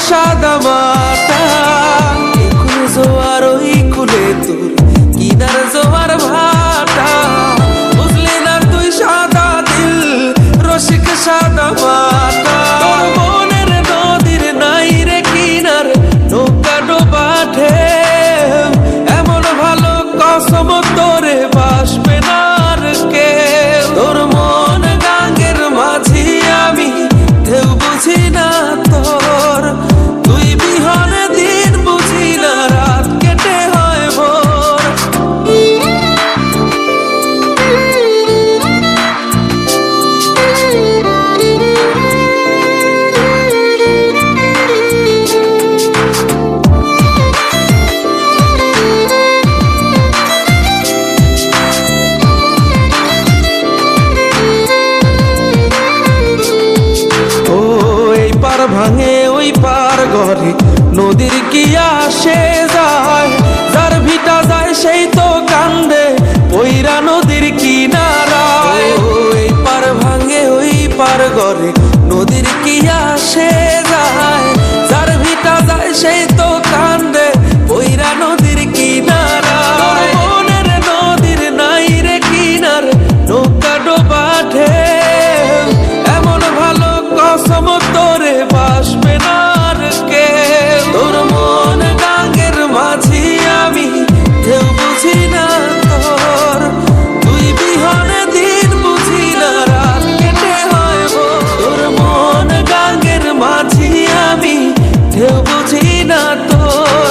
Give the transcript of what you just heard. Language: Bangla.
সাদা মাটা, কুল জোয়ার ওই কুলে তোর কিনার জোয়ার ভাটা, বুঝলি না তুই সাদা দিল রসিক সাদা মাটা। তোর মনের নদীর নাই রে কিনার নৌকা ডোবা ঢেউ, এমন ভালো কসম তোরে বাসবে না আর কেউ। তোর মন গাঙ্গের মাঝি আমি ঢেউ বুঝি না তোর, তুই বিহনে দিন বুঝি না রাত কেটে হয় ভোর। ভাঙে ওই পার ঘরে নদীর কি আসে যায়, যার ভিটা যায় সেই তো কান্দে পইরা নদীর কিনারায়। ওই পার ভাঙে ওই পার ঘরে নদীর কি আসে যায়, যার ভিটা যায় সেই তো কান্দে পইরা নদীর কিনারায়। মনের নদীর নাই রে কিনার নৌকা ডোবা ঢেউ, এমন ভালো কসম তোরে বাসবে না আর কেউ। তোর মন গাঙ্গের মাঝি আমি ঢেউ বুঝি না তোর, তুই বিহনে দিন বুঝি না রাত কেটে হয় ভোর। তোর মন গাঙ্গের মাঝি আমি ঢেউ বুঝি না তোর।